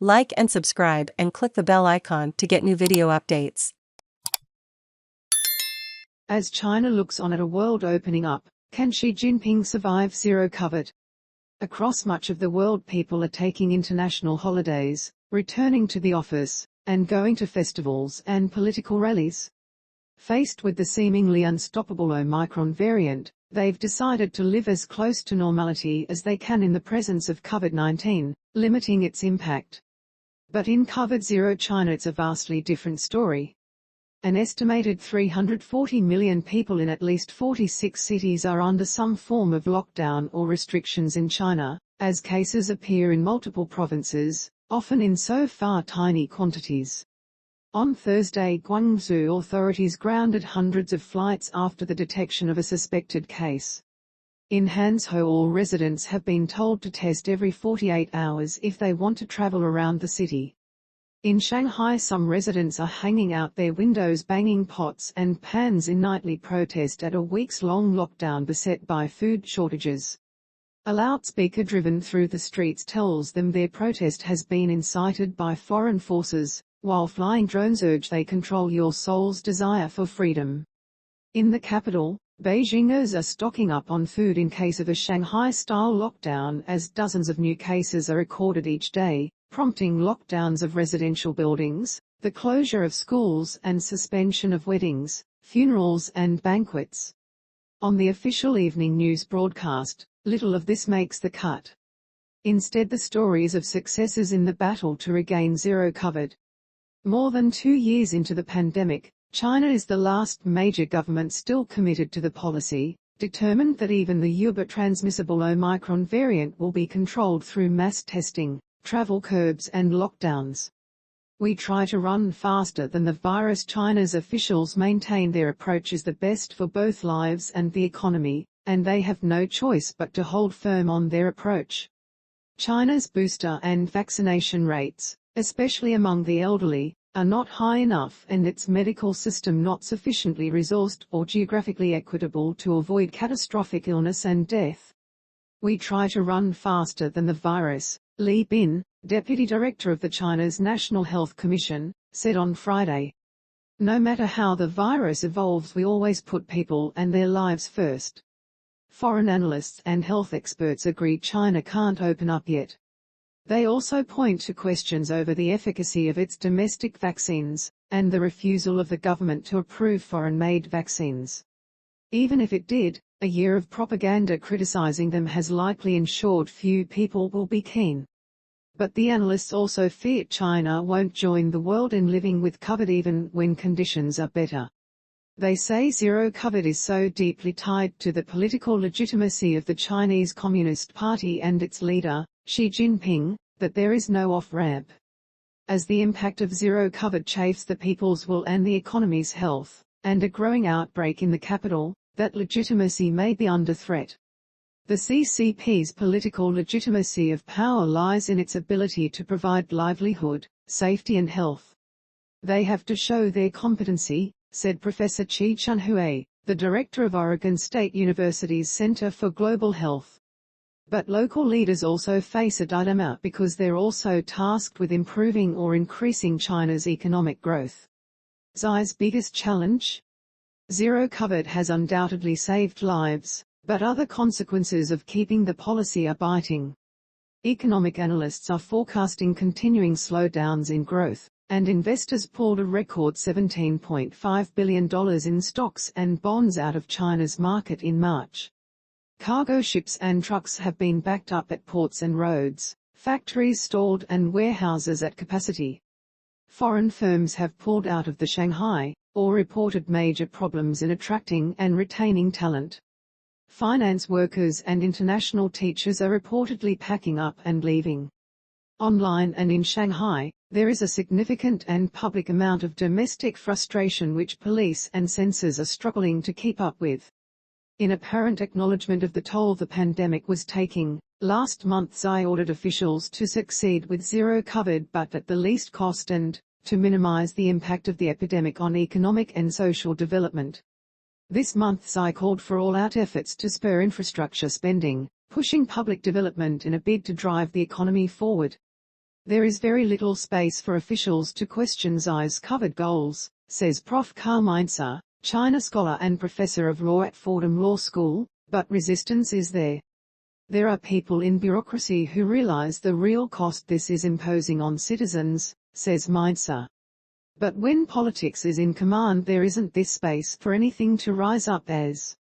Like and subscribe and click the bell icon to get new video updates. As China looks on at a world opening up, can Xi Jinping survive zero COVID? Across much of the world, people are taking international holidays, returning to the office, and going to festivals and political rallies. Faced with the seemingly unstoppable Omicron variant, they've decided to live as close to normality as they can in the presence of COVID-19, limiting its impact. But in COVID-0 China, it's a vastly different story. An estimated 340 million people in at least 46 cities are under some form of lockdown or restrictions in China, as cases appear in multiple provinces, often in so far tiny quantities. On Thursday, Guangzhou authorities grounded hundreds of flights after the detection of a suspected case. In Hangzhou, all residents have been told to test every 48 hours if they want to travel around the city. In Shanghai, some residents are hanging out their windows, banging pots and pans in nightly protest at a weeks-long lockdown beset by food shortages. A loudspeaker driven through the streets tells them their protest has been incited by foreign forces, while flying drones urge they control your soul's desire for freedom. In the capital, Beijingers are stocking up on food in case of a Shanghai-style lockdown, as dozens of new cases are recorded each day, prompting lockdowns of residential buildings, the closure of schools and suspension of weddings, funerals and banquets. On the official evening news broadcast, little of this makes the cut. Instead, the stories of successes in the battle to regain zero COVID. More than 2 years into the pandemic, China is the last major government still committed to the policy, determined that even the transmissible Omicron variant will be controlled through mass testing, travel curbs and lockdowns. We try to run faster than the virus. China's officials maintain their approach is the best for both lives and the economy, and they have no choice but to hold firm on their approach. China's booster and vaccination rates, especially among the elderly, are not high enough, and its medical system not sufficiently resourced or geographically equitable to avoid catastrophic illness and death. We try to run faster than the virus, Li Bin, deputy director of the China's National Health Commission, said on Friday. No matter how the virus evolves, we always put people and their lives first. Foreign analysts and health experts agree China can't open up yet. They also point to questions over the efficacy of its domestic vaccines, and the refusal of the government to approve foreign-made vaccines. Even if it did, a year of propaganda criticizing them has likely ensured few people will be keen. But the analysts also fear China won't join the world in living with COVID even when conditions are better. They say zero COVID is so deeply tied to the political legitimacy of the Chinese Communist Party and its leader, Xi Jinping, that there is no off-ramp. As the impact of zero COVID chafes the people's will and the economy's health, and a growing outbreak in the capital, that legitimacy may be under threat. The CCP's political legitimacy of power lies in its ability to provide livelihood, safety and health. They have to show their competency, said Professor Chi Chunhuei, the director of Oregon State University's Center for Global Health. But local leaders also face a dilemma because they're also tasked with improving or increasing China's economic growth. Xi's biggest challenge? Zero COVID has undoubtedly saved lives, but other consequences of keeping the policy are biting. Economic analysts are forecasting continuing slowdowns in growth, and investors pulled a record $17.5 billion in stocks and bonds out of China's market in March. Cargo ships and trucks have been backed up at ports and roads, factories stalled and warehouses at capacity. Foreign firms have pulled out of the Shanghai, or reported major problems in attracting and retaining talent. Finance workers and international teachers are reportedly packing up and leaving. Online and in Shanghai, there is a significant and public amount of domestic frustration which police and censors are struggling to keep up with. In apparent acknowledgement of the toll the pandemic was taking, last month Xi ordered officials to succeed with zero COVID but at the least cost and to minimize the impact of the epidemic on economic and social development. This month Xi called for all-out efforts to spur infrastructure spending, pushing public development in a bid to drive the economy forward. There is very little space for officials to question Xi's covered goals, says Prof Chi Chunhuei, China scholar and professor of law at Fordham Law School, but resistance is there. There are people in bureaucracy who realize the real cost this is imposing on citizens, says Chunhuei. But when politics is in command, there isn't this space for anything to rise up as